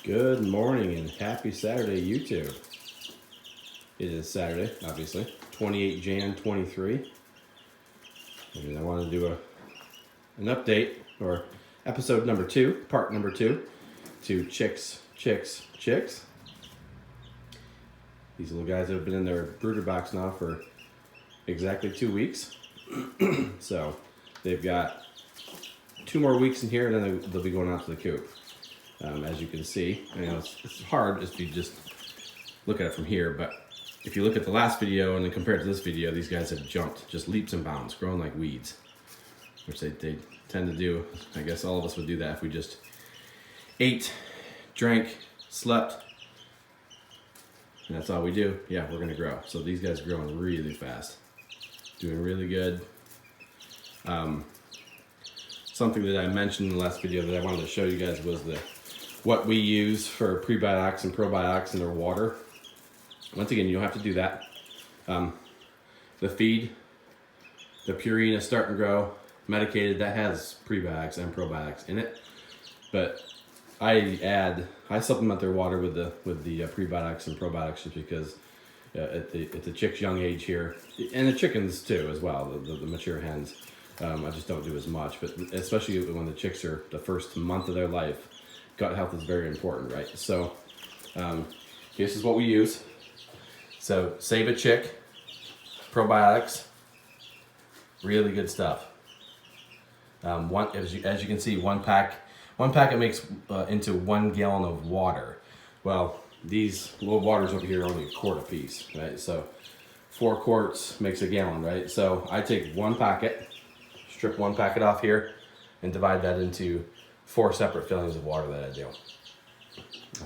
Good morning and happy Saturday, YouTube. It is Saturday, obviously, 28 Jan 23. And I want to do an update, or episode number 2, part number 2, to Chicks. These little guys have been in their brooder box now for exactly 2 weeks. So they've got 2 more weeks in here, and then they'll be going out to the coop. As you can see, it's hard if you just look at it from here, but if you look at the last video and then compare it to this video, these guys have jumped just leaps and bounds, growing like weeds, which they tend to do. I guess all of us would do that if we just ate, drank, slept, and that's all we do. Yeah, we're gonna grow. So these guys are growing really fast, doing really good. Something that I mentioned in the last video that I wanted to show you guys was what we use for prebiotics and probiotics in their water. Once again, you don't have to do that. The feed, the Purina Start and Grow medicated, that has prebiotics and probiotics in it. But I supplement their water with the prebiotics and probiotics just because at the chick's young age here, and the chickens too as well, the mature hens. I just don't do as much, but especially when the chicks are the first month of their life, gut health is very important, right? So this is what we use. So Save a Chick probiotics, really good stuff. As you can see, one packet makes into 1 gallon of water. Well, these little waters over here are only a quart a piece, right? So 4 quarts makes a gallon, right? So I take 1 packet, strip 1 packet off here, and divide that into 4 separate fillings of water that I do. I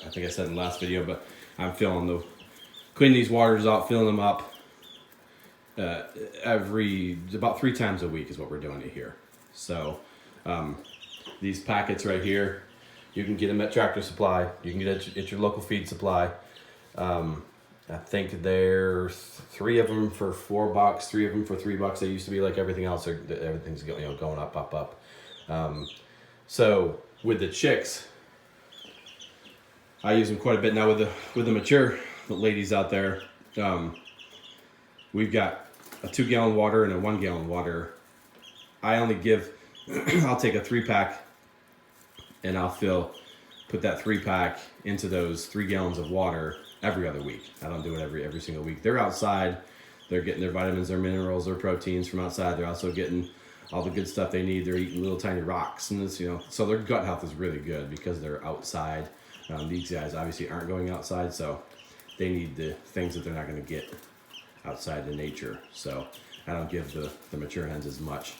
think I said in the last video, but I'm cleaning these waters out, filling them up about 3 times a week is what we're doing it here. So these packets right here, you can get them at Tractor Supply. You can get it at your local feed supply. I think there's 3 of them for $4, 3 of them for $3. They used to be like everything else. Everything's going up. So with the chicks, I use them quite a bit now with the mature ladies out there. We've got a 2-gallon water and a 1-gallon water. I only I'll take a 3-pack and I'll put that 3-pack into those 3 gallons of water every other week. I don't do it every single week. They're outside. They're getting their vitamins, their minerals, their proteins from outside. They're also getting all the good stuff they need. They're eating little tiny rocks, and so their gut health is really good because they're outside. These guys obviously aren't going outside, so they need the things that they're not going to get outside in nature. So I don't give the mature hens as much,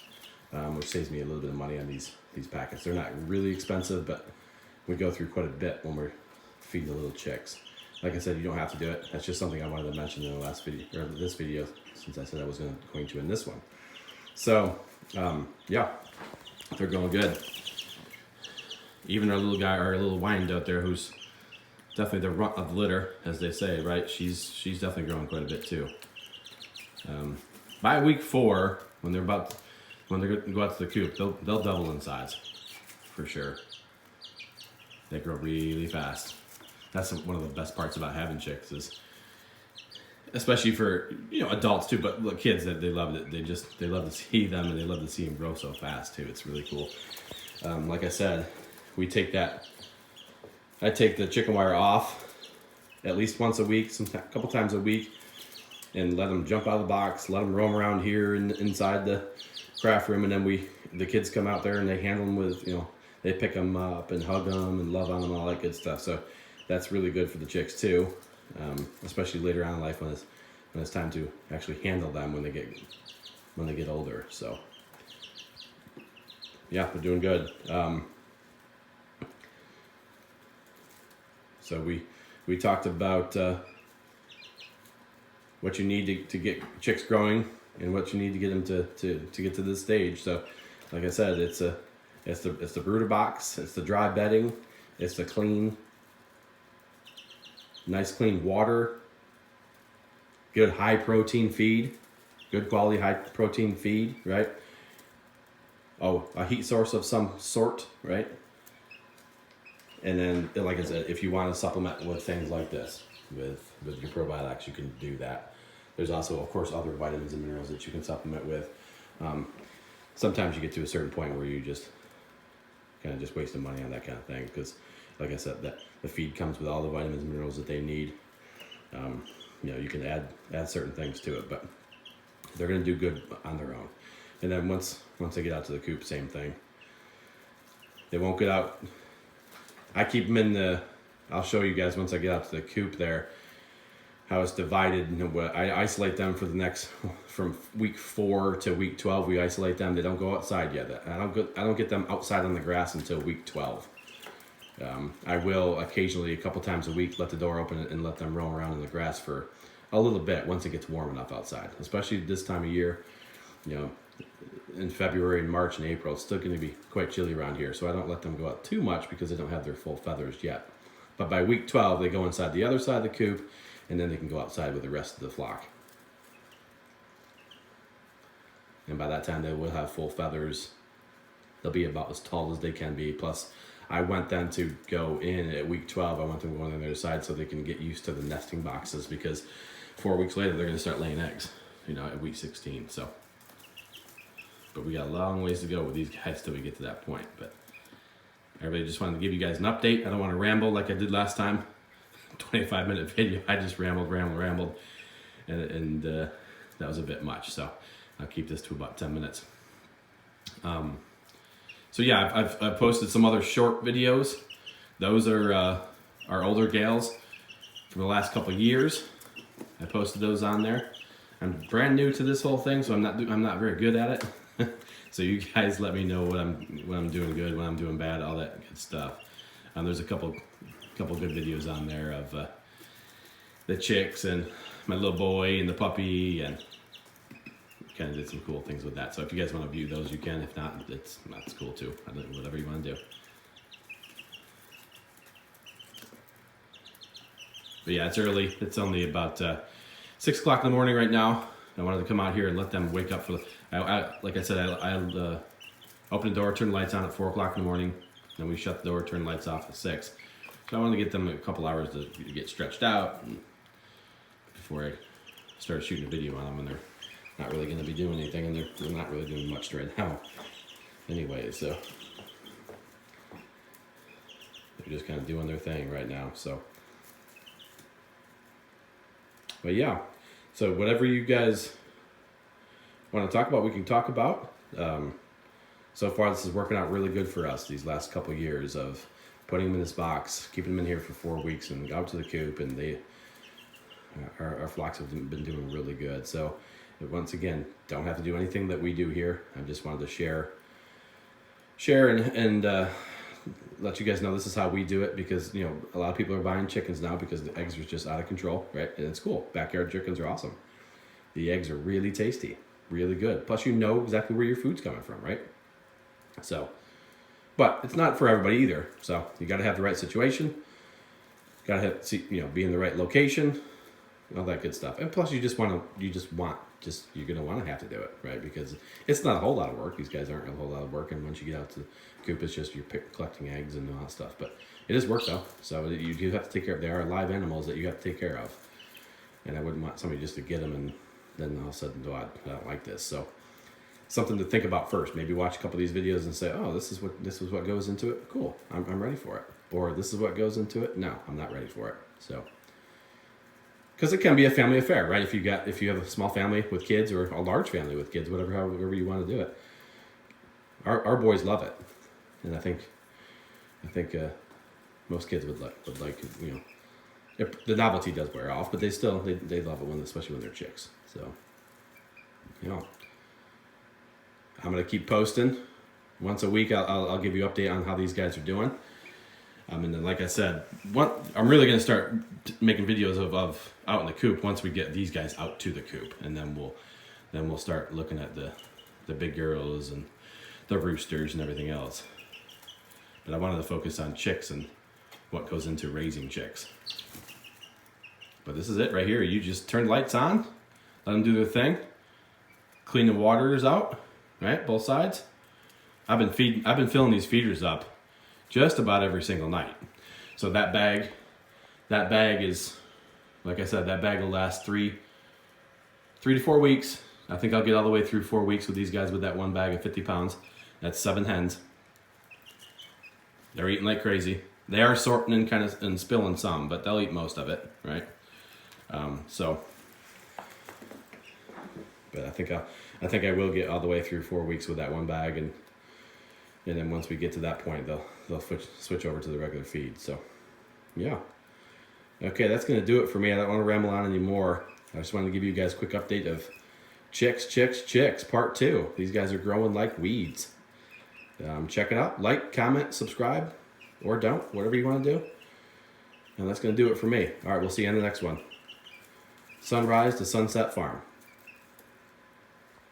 which saves me a little bit of money on these packets. They're not really expensive, but we go through quite a bit when we're feeding the little chicks. Like I said, you don't have to do it. That's just something I wanted to mention in the last video, or this video, since I said I was going to in this one. So, yeah, they're going good. Even our little guy, our little Wyandotte there, who's definitely the runt of the litter, as they say, right? She's definitely growing quite a bit too. By week 4, when they're going to go out to the coop, they'll double in size, for sure. They grow really fast. That's one of the best parts about having chicks, is especially for adults too, but look, kids, that they love it. They love to see them, and they love to see them grow so fast too. It's really cool. Like I said, I take the chicken wire off at least once a week, a couple times a week, and let them jump out of the box, let them roam around here inside the craft room, and then the kids come out there and they handle them with, they pick them up and hug them and love on them, all that good stuff. So that's really good for the chicks too, especially later on in life when it's time to actually handle them when they get older. So yeah, they're doing good. So we talked about what you need to get chicks growing and what you need to get them to get to this stage. So like I said, it's the brooder box, it's the dry bedding, it's the nice clean water, good high protein feed, good quality high protein feed, right? Oh, a heat source of some sort, right? And then, like I said, if you want to supplement with things like this, with your probiotics, you can do that. There's also, of course, other vitamins and minerals that you can supplement with. Sometimes you get to a certain point where you just kind of just wasting money on that kind of thing, because, like I said, that the feed comes with all the vitamins and minerals that they need. You can add certain things to it, but they're going to do good on their own. And then once they get out to the coop, same thing. They won't get out. I keep them in the, I'll show you guys once I get out to the coop there, how it's divided. I isolate them for the next, from week 4 to week 12, we isolate them. They don't go outside yet. I don't get them outside on the grass until week 12. I will occasionally, a couple times a week, let the door open and let them roam around in the grass for a little bit once it gets warm enough outside, especially this time of year. In February and March and April, it's still going to be quite chilly around here, so I don't let them go out too much because they don't have their full feathers yet. But by week 12, they go inside the other side of the coop, and then they can go outside with the rest of the flock. And by that time, they will have full feathers. They'll be about as tall as they can be. Plus, I want them to go in at week 12. I want them going on the other side so they can get used to the nesting boxes, because 4 weeks later, they're going to start laying eggs, at week 16. So. But we got a long ways to go with these guys till we get to that point. But everybody, just wanted to give you guys an update. I don't want to ramble like I did last time. 25-minute video. I just rambled. And that was a bit much. So I'll keep this to about 10 minutes. So yeah, I've posted some other short videos. Those are our older gals from the last couple of years. I posted those on there. I'm brand new to this whole thing, so I'm not very good at it. So you guys let me know what I'm doing good, when I'm doing bad, all that good stuff. There's a couple good videos on there of the chicks and my little boy and the puppy, and kind of did some cool things with that. So if you guys want to view those, you can. If not, that's cool too. Whatever you want to do. But yeah, it's early. It's only about 6 o'clock in the morning right now. I wanted to come out here and let them wake up for the, like I said, I open the door, turn the lights on at 4 o'clock in the morning, then we shut the door, turn the lights off at 6. So I wanted to get them a couple hours to get stretched out before I start shooting a video on them, and they're not really going to be doing anything, and they're not really doing much right now anyway, so they're just kind of doing their thing right now. So, but yeah. So whatever you guys want to talk about, we can talk about. So far, this is working out really good for us these last couple years of putting them in this box, keeping them in here for 4 weeks, and out to the coop, and our flocks have been doing really good. So once again, don't have to do anything that we do here. I just wanted to share and let you guys know this is how we do it, because a lot of people are buying chickens now because the eggs are just out of control, right? And it's cool. Backyard chickens are awesome. The eggs are really tasty, really good. Plus, you know exactly where your food's coming from, right? So, but it's not for everybody either. So you got to have the right situation. Got to have, be in the right location, all that good stuff. And plus, you're gonna want to have to do it, right? Because it's not a whole lot of work. These guys aren't a whole lot of work, and once you get out to the coop, it's just you're collecting eggs and all that stuff. But it is work though, so you do have to take care of. They are live animals that you have to take care of, and I wouldn't want somebody just to get them and then all of a sudden, I don't like this. So something to think about first. Maybe watch a couple of these videos and say, oh, this is what goes into it. Cool, I'm ready for it. Or this is what goes into it. No, I'm not ready for it. So. Because it can be a family affair, right? If you have a small family with kids, or a large family with kids, however you want to do it. Our boys love it, and I think most kids would like the novelty does wear off, but they love it especially when they're chicks. So I'm gonna keep posting once a week. I'll give you an update on how these guys are doing. And then, like I said, I'm really going to start making videos of out in the coop once we get these guys out to the coop, and then we'll start looking at the big girls and the roosters and everything else. But I wanted to focus on chicks and what goes into raising chicks. But this is it right here. You just turn the lights on, let them do their thing, clean the waters out, right? Both sides. I've been filling these feeders up just about every single night. So that bag is, like I said, that bag will last 3 to 4 weeks. I think I'll get all the way through 4 weeks with these guys with that one bag of 50 pounds. That's 7 hens. They're eating like crazy. They are sorting and spilling some, but they'll eat most of it, right? But I think I will get all the way through 4 weeks with that one bag, and then once we get to that point, they'll switch over to the regular feed. So, yeah. Okay, that's gonna do it for me. I don't want to ramble on anymore. I just wanted to give you guys a quick update of Chicks Part 2. These guys are growing like weeds. Check it out. Like, comment, subscribe, or don't, whatever you want to do. And that's gonna do it for me. All right, we'll see you on the next one. Sunrise to Sunset Farm.